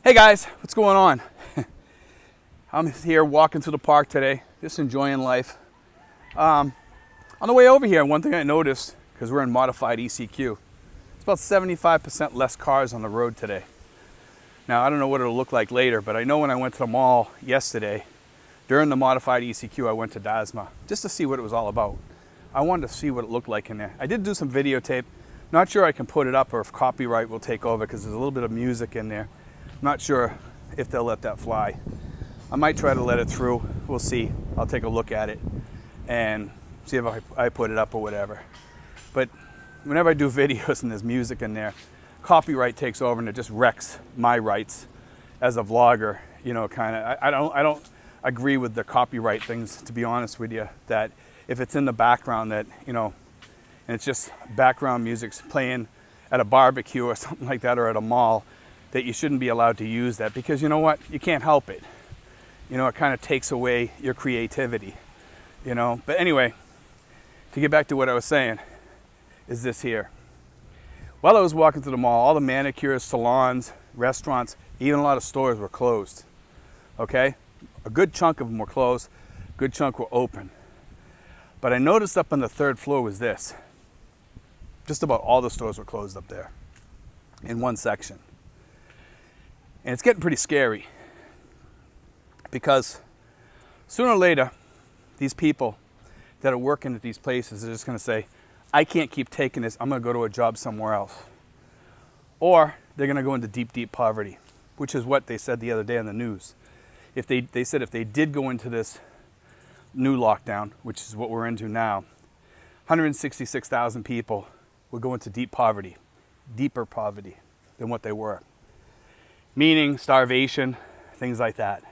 Hey guys, what's going on? I'm here walking through the park today, just enjoying life. On the way over here, one thing I noticed, because we're in modified ECQ, it's about 75% less cars on the road today. Now, I don't know what it'll look like later, but I know when I went to the mall yesterday, during the modified ECQ, I went to Dasma, just to see what it was all about. I wanted to see what it looked like in there. I did do some videotape. Not sure I can put it up or if copyright will take over, because there's a little bit of music in there. Not sure if they'll let that fly. I might try to let it through. We'll see. I'll take a look at it and see if I put it up or whatever. But whenever I do videos and there's music in there, copyright takes over and it just wrecks my rights as a vlogger. You know, kind of. I don't agree with the copyright things, to be honest with you. That if it's in the background, that and it's just background music playing at a barbecue or something like that, or at a mall, that you shouldn't be allowed to use that, because you know what? You can't help it. It kind of takes away your creativity, But anyway, to get back to what I was saying, is this here. While I was walking through the mall, all the manicures, salons, restaurants, even a lot of stores were closed, okay? A good chunk of them were closed, a good chunk were open. But I noticed up on the third floor was this. Just about all the stores were closed up there in one section. And it's getting pretty scary, because sooner or later, these people that are working at these places are just going to say, I can't keep taking this, I'm going to go to a job somewhere else. Or they're going to go into deep, deep poverty, which is what they said the other day on the news. If they said if they did go into this new lockdown, which is what we're into now, 166,000 people would go into deep poverty, deeper poverty than what they were. Meaning starvation, things like that.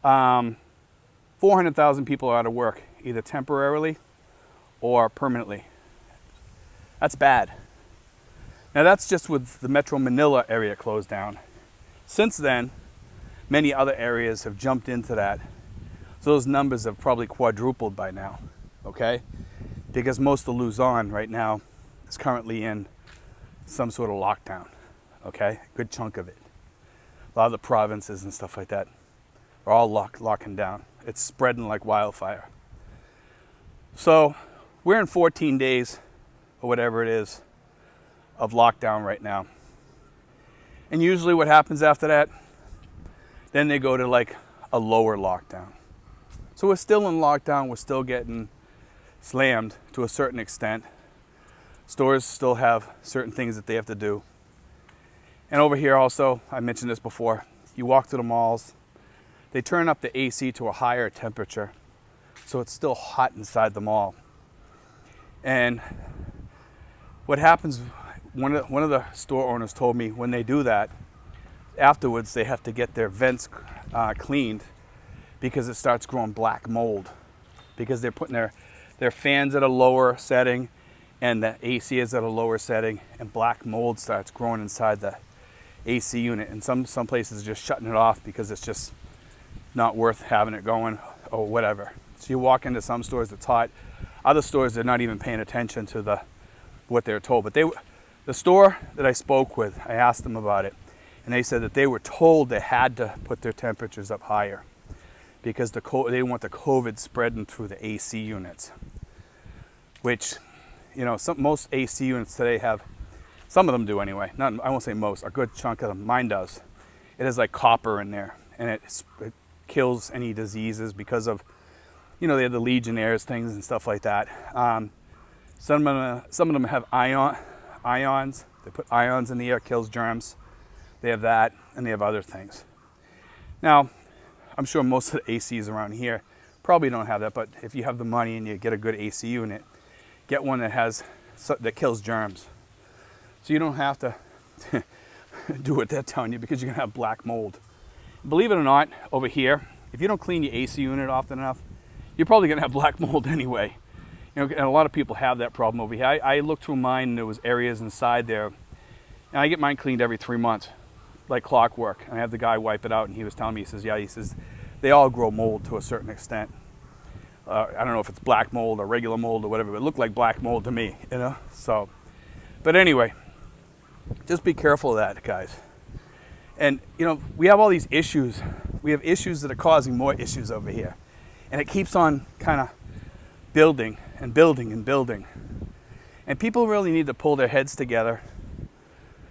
400,000 people are out of work, either temporarily or permanently. That's bad. Now that's just with the Metro Manila area closed down. Since then, many other areas have jumped into that. So those numbers have probably quadrupled by now, okay? Because most of Luzon right now is currently in some sort of lockdown. Okay, good chunk of it. A lot of the provinces and stuff like that are all locking down. It's spreading like wildfire. So we're in 14 days or whatever it is of lockdown right now. And usually what happens after that, then they go to like a lower lockdown. So we're still in lockdown. We're still getting slammed to a certain extent. Stores still have certain things that they have to do. And over here also, I mentioned this before, you walk to the malls, they turn up the AC to a higher temperature, so it's still hot inside the mall. And what happens, one of the store owners told me when they do that, afterwards they have to get their vents cleaned, because it starts growing black mold, because they're putting their fans at a lower setting and the AC is at a lower setting, and black mold starts growing inside the AC unit, and some places are just shutting it off because it's just not worth having it going or whatever. So you walk into some stores it's hot, other stores they're not even paying attention to what they're told. But the store that I spoke with, I asked them about it, and they said that they were told they had to put their temperatures up higher because they didn't want the COVID spreading through the AC units, which most AC units today have. Some of them do anyway. I won't say most. A good chunk of them. Mine does. It has like copper in there, and it kills any diseases because of, they have the Legionnaires things and stuff like that. Some of them have ions. They put ions in the air, kills germs. They have that, and they have other things. Now, I'm sure most of the ACs around here probably don't have that, but if you have the money and you get a good AC unit, get one that kills germs. So you don't have to do what they're telling you, because you're going to have black mold. Believe it or not, over here, if you don't clean your AC unit often enough, you're probably going to have black mold anyway. And a lot of people have that problem over here. I looked through mine, and there was areas inside there. And I get mine cleaned every 3 months, like clockwork. And I have the guy wipe it out, and he was telling me, he says, they all grow mold to a certain extent. I don't know if it's black mold or regular mold or whatever, but it looked like black mold to me, So, but anyway, just be careful of that, guys. And, you know, we have all these issues. We have issues that are causing more issues over here. And it keeps on kind of building and building and building. And people really need to pull their heads together,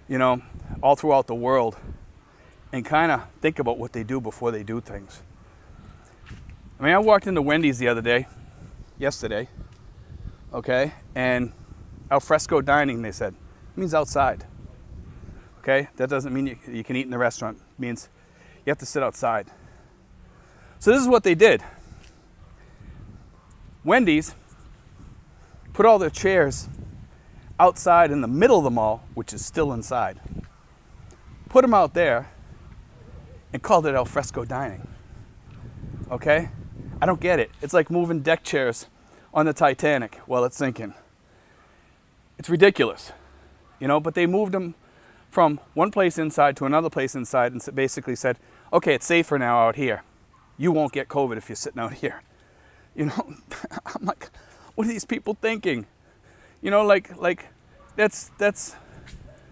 you know, all throughout the world and kind of think about what they do before they do things. I mean, I walked into Wendy's the other day, yesterday, okay, and al fresco dining, they said, means outside. Okay, that doesn't mean you can eat in the restaurant. It means you have to sit outside. So this is what they did. Wendy's put all their chairs outside in the middle of the mall, which is still inside. Put them out there and called it al fresco dining. Okay? I don't get it. It's like moving deck chairs on the Titanic while it's sinking. It's ridiculous, you know, but they moved them from one place inside to another place inside and basically said, okay, it's safer now out here. You won't get COVID if you're sitting out here. You know, I'm like, what are these people thinking? You know, like that's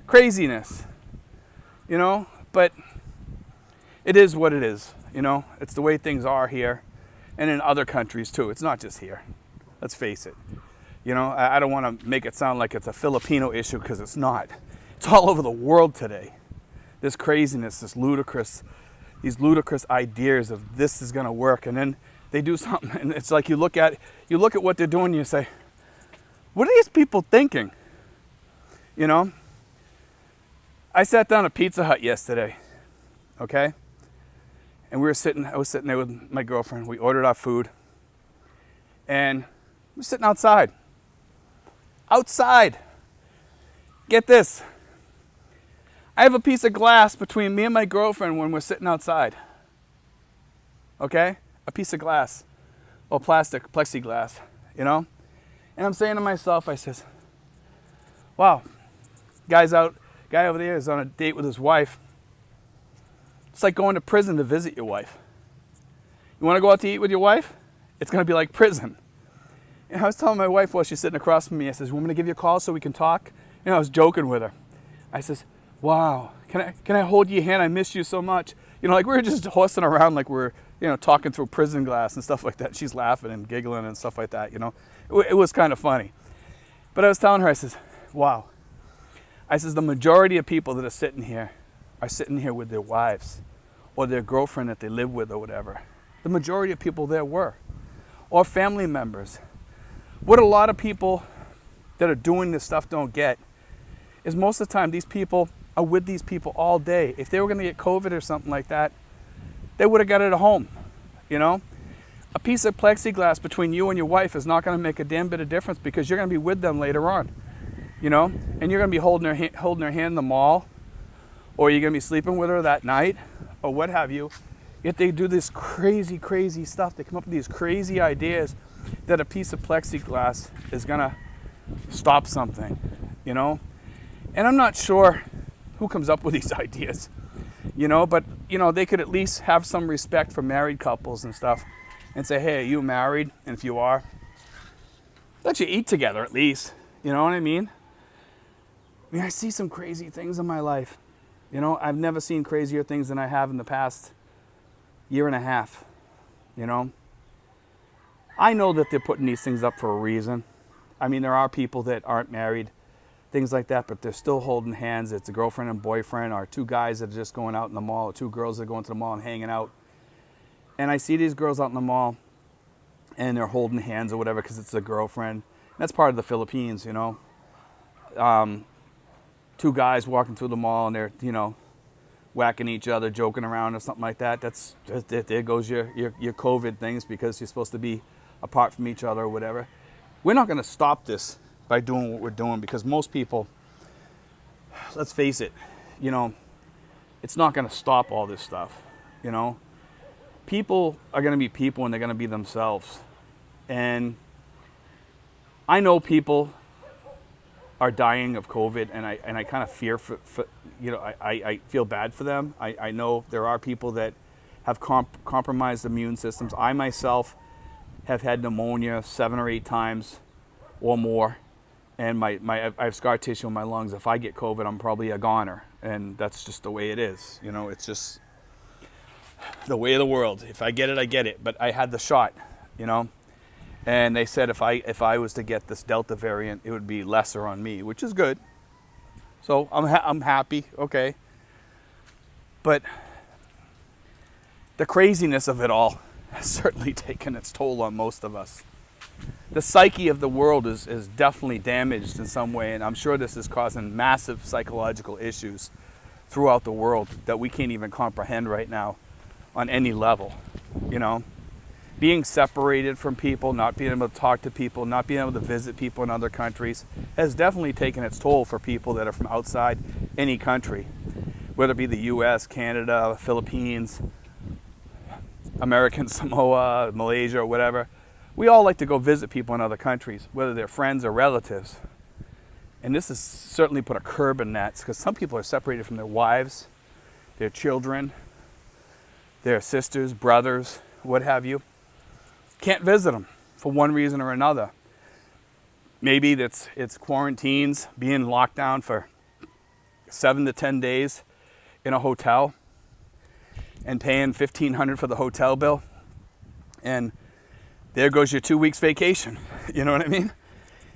craziness, you know, but it is what it is, you know, it's the way things are here and in other countries too. It's not just here. Let's face it. You know, I don't want to make it sound like it's a Filipino issue because it's not. It's all over the world today. This craziness, these ludicrous ideas of this is going to work, and then they do something, and it's like you look at what they're doing, and you say, what are these people thinking? You know, I sat down at Pizza Hut yesterday, okay, and I was sitting there with my girlfriend. We ordered our food, and we're sitting outside. Get this. I have a piece of glass between me and my girlfriend when we're sitting outside. Okay? A piece of glass. Or plastic, plexiglass, you know? And I'm saying to myself, I says, wow, guy over there is on a date with his wife. It's like going to prison to visit your wife. You want to go out to eat with your wife? It's going to be like prison. And I was telling my wife while she's sitting across from me, I says, you want me to give you a call so we can talk? You know, I was joking with her. I says, wow, can I hold your hand? I miss you so much. You know, like we were just horsing around like we're, you know, talking through prison glass and stuff like that. She's laughing and giggling and stuff like that, you know. It was kind of funny. But I was telling her, I says, wow. I says, the majority of people that are sitting here with their wives or their girlfriend that they live with or whatever. The majority of people there were. Or family members. What a lot of people that are doing this stuff don't get is most of the time these people are with these people all day. If they were going to get COVID or something like that, they would have got it at home, you know? A piece of plexiglass between you and your wife is not going to make a damn bit of difference because you're going to be with them later on, you know? And you're going to be holding her hand in the mall, or you're going to be sleeping with her that night, or what have you. Yet they do this crazy, crazy stuff. They come up with these crazy ideas that a piece of plexiglass is going to stop something, you know? And I'm not sure who comes up with these ideas, you know, but, you know, they could at least have some respect for married couples and stuff and say, hey, are you married? And if you are, let you eat together at least, you know what I mean? I mean, I see some crazy things in my life. You know, I've never seen crazier things than I have in the past year and a half, you know? I know that they're putting these things up for a reason. I mean, there are people that aren't married, things like that, but they're still holding hands. It's a girlfriend and boyfriend, or two guys that are just going out in the mall, or two girls that are going to the mall and hanging out. And I see these girls out in the mall, and they're holding hands or whatever because it's a girlfriend. That's part of the Philippines, you know. Two guys walking through the mall, and they're, you know, whacking each other, joking around or something like that. There goes your COVID things because you're supposed to be apart from each other or whatever. We're not going to stop this by doing what we're doing because most people, let's face it, you know, it's not going to stop all this stuff, you know. People are going to be people and they're going to be themselves. And I know people are dying of COVID, and I kind of fear for you know, I feel bad for them. I know there are people that have compromised immune systems. I myself have had pneumonia 7 or 8 times or more, and I have scar tissue in my lungs. If I get COVID, I'm probably a goner. And that's just the way it is. You know, it's just the way of the world. If I get it, I get it. But I had the shot, you know. And they said if I was to get this Delta variant, it would be lesser on me, which is good. So I'm happy, okay. But the craziness of it all has certainly taken its toll on most of us. The psyche of the world is definitely damaged in some way, and I'm sure this is causing massive psychological issues throughout the world that we can't even comprehend right now on any level, you know. Being separated from people, not being able to talk to people, not being able to visit people in other countries has definitely taken its toll for people that are from outside any country, whether it be the US, Canada, Philippines, American Samoa, Malaysia, or whatever. We all like to go visit people in other countries, whether they're friends or relatives. And this has certainly put a curb in that, because some people are separated from their wives, their children, their sisters, brothers, what have you. Can't visit them for one reason or another. Maybe it's quarantines, being locked down for 7 to 10 days in a hotel and paying $1,500 for the hotel bill. And there goes your 2 weeks vacation. You know what I mean?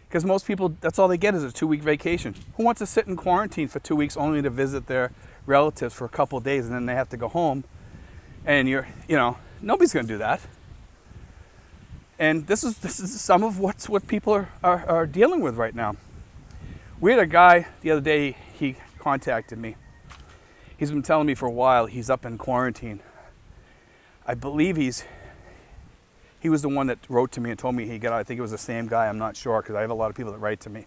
Because most people, that's all they get is a 2-week vacation. Who wants to sit in quarantine for 2 weeks only to visit their relatives for a couple of days and then they have to go home? And nobody's going to do that. And this is some of what people are dealing with right now. We had a guy the other day, he contacted me. He's been telling me for a while he's up in quarantine. I believe he was the one that wrote to me and told me he got out. I think it was the same guy, I'm not sure, because I have a lot of people that write to me.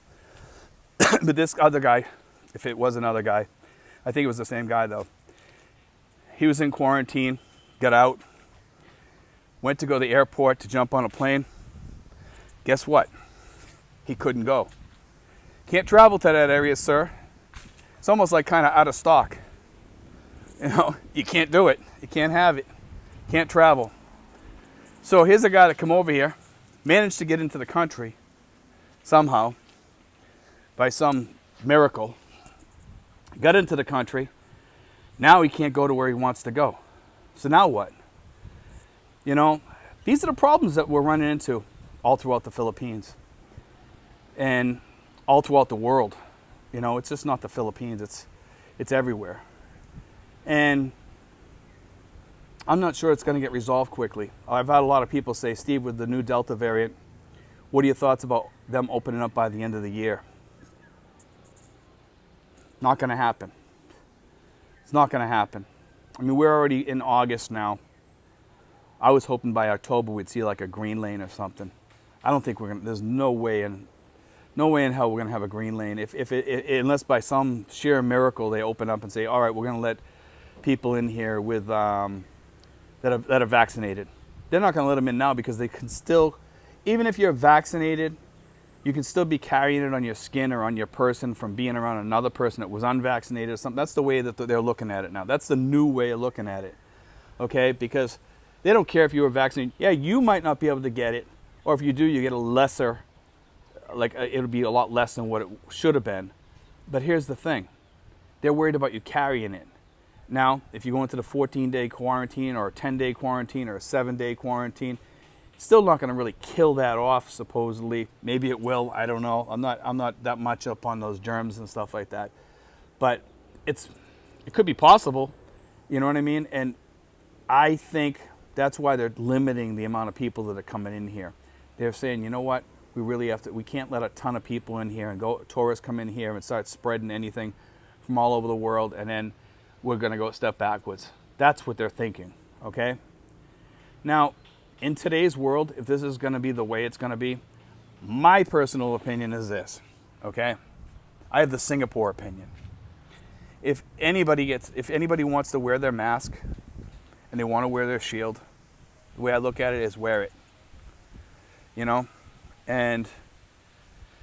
But this other guy, if it was another guy, I think it was the same guy though. He was in quarantine, got out, went to go to the airport to jump on a plane. Guess what? He couldn't go. Can't travel to that area, sir. It's almost like kind of out of stock. You know, you can't do it. You can't have it. Can't travel. So here's a guy that come over here, managed to get into the country somehow, by some miracle. Got into the country. Now he can't go to where he wants to go. So now what? You know, these are the problems that we're running into all throughout the Philippines and all throughout the world. You know, it's just not the Philippines, it's everywhere. And I'm not sure it's going to get resolved quickly. I've had a lot of people say, Steve, with the new Delta variant, what are your thoughts about them opening up by the end of the year? Not going to happen. It's not going to happen. I mean, we're already in August now. I was hoping by October we'd see like a green lane or something. I don't think there's no way in hell we're gonna have a green lane unless by some sheer miracle they open up and say, all right, we're gonna let people in here with that are vaccinated. They're not gonna let them in now because they can still, even if you're vaccinated, you can still be carrying it on your skin or on your person from being around another person that was unvaccinated or something. That's the way that they're looking at it now. That's the new way of looking at it. Okay, because they don't care if you were vaccinated. Yeah, you might not be able to get it, or if you do, you get a lesser, it'll be a lot less than what it should have been. But here's the thing. They're worried about you carrying it. Now, if you go into the 14-day quarantine or a 10-day quarantine or a 7-day quarantine, it's still not going to really kill that off, supposedly. Maybe it will, I don't know. I'm not that much up on those germs and stuff like that. But it could be possible, you know what I mean? And I think that's why they're limiting the amount of people that are coming in here. They're saying, you know what, we can't let a ton of people in here and tourists come in here and start spreading anything from all over the world, and then we're going to go a step backwards. That's what they're thinking, okay? Now, in today's world, if this is going to be the way it's going to be, my personal opinion is this, okay? I have the Singapore opinion. If anybody wants to wear their mask and they want to wear their shield, the way I look at it is wear it, you know? And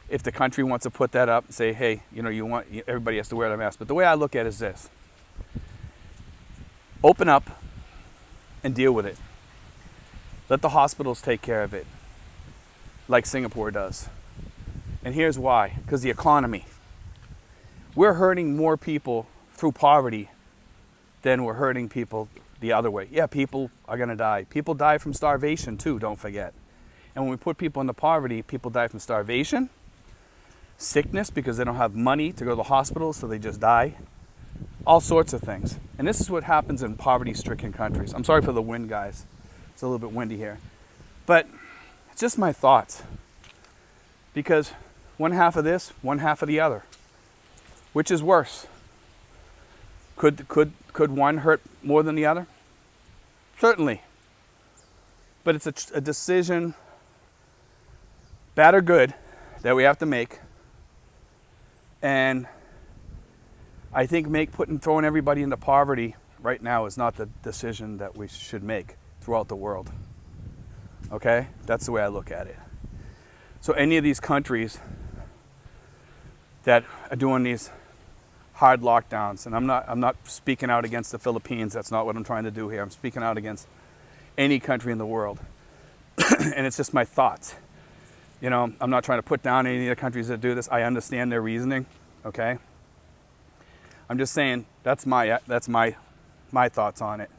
if the country wants to put that up and say, hey, you know, everybody has to wear their mask. But the way I look at it is this. Open up and deal with it. Let the hospitals take care of it, like Singapore does. And here's why. Because the economy. We're hurting more people through poverty, then we're hurting people the other way. Yeah, people are going to die. People die from starvation too, don't forget. And when we put people into poverty, people die from starvation, sickness because they don't have money to go to the hospital, so they just die. All sorts of things. And this is what happens in poverty-stricken countries. I'm sorry for the wind, guys. It's a little bit windy here. But it's just my thoughts. Because one half of this, one half of the other. Which is worse? Could one hurt more than the other? Certainly. But it's a decision, bad or good, that we have to make. And I think throwing everybody into poverty right now is not the decision that we should make throughout the world. Okay? That's the way I look at it. So any of these countries that are doing these hard lockdowns, and I'm not speaking out against the Philippines, that's not what I'm trying to do here. I'm speaking out against any country in the world. And it's just my thoughts. You know, I'm not trying to put down any of the countries that do this. I understand their reasoning, okay? I'm just saying that's my thoughts on it.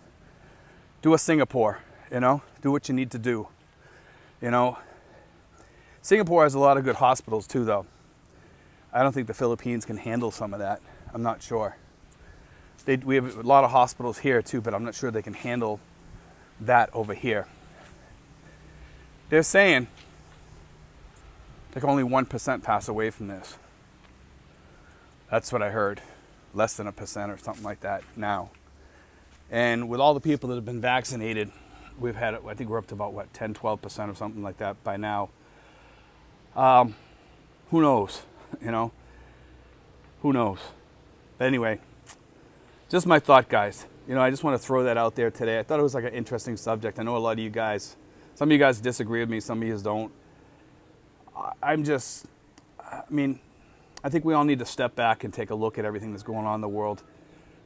Do a Singapore, you know? Do what you need to do. You know, Singapore has a lot of good hospitals too, though. I don't think the Philippines can handle some of that. I'm not sure. We have a lot of hospitals here too, but I'm not sure they can handle that over here. They're saying like only 1% pass away from this. That's what I heard. Less than 1% or something like that now. And with all the people that have been vaccinated, we've had, I think we're up to about, what, 10, 12% or something like that by now. Who knows, you know? Who knows? But anyway, just my thought, guys. You know, I just want to throw that out there today. I thought it was like an interesting subject. I know a lot of you guys, some of you guys disagree with me, some of you don't. I mean, I think we all need to step back and take a look at everything that's going on in the world,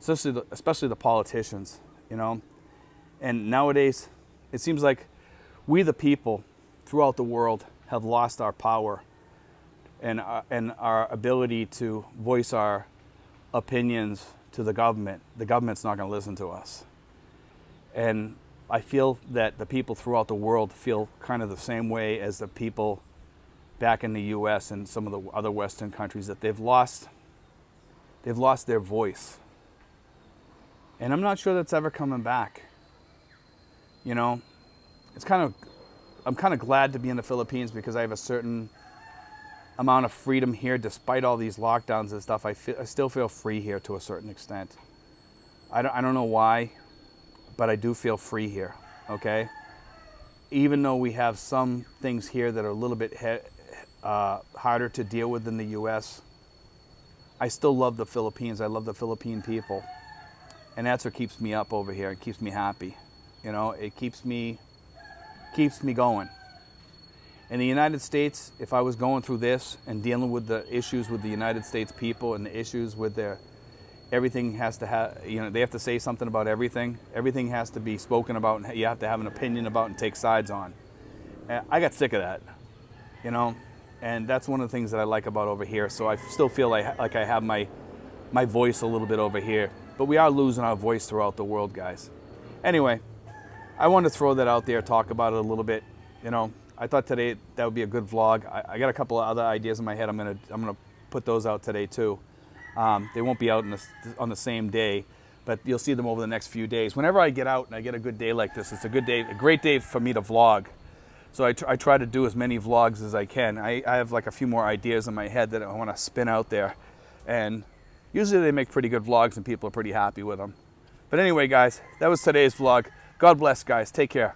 especially the politicians, you know? And nowadays, it seems like we the people throughout the world have lost our power and our ability to voice our opinions to the government. The government's not going to listen to us. And I feel that the people throughout the world feel kind of the same way as the people back in the US and some of the other Western countries, that they've lost their voice. And I'm not sure that's ever coming back. You know, I'm kind of glad to be in the Philippines because I have a certain amount of freedom here despite all these lockdowns and stuff. I still feel free here to a certain extent. I don't know why, but I do feel free here, okay? Even though we have some things here that are a little bit harder to deal with than the US, I still love the Philippines. I love the Philippine people. And that's what keeps me up over here. It keeps me happy. You know, it keeps me going. In the United States, if I was going through this and dealing with the issues with the United States people and the issues with everything has to have, you know, they have to say something about everything. Everything has to be spoken about and you have to have an opinion about and take sides on. And I got sick of that, you know, and that's one of the things that I like about over here. So I still feel like I have my voice a little bit over here, but we are losing our voice throughout the world, guys. Anyway, I wanted to throw that out there, talk about it a little bit, you know. I thought today that would be a good vlog. I got a couple of other ideas in my head. I'm gonna put those out today too. They won't be out on the same day, but you'll see them over the next few days. Whenever I get out and I get a good day like this, it's a good day, a great day for me to vlog. So I try to do as many vlogs as I can. I have like a few more ideas in my head that I want to spin out there, and usually they make pretty good vlogs and people are pretty happy with them. But anyway, guys, that was today's vlog. God bless, guys. Take care.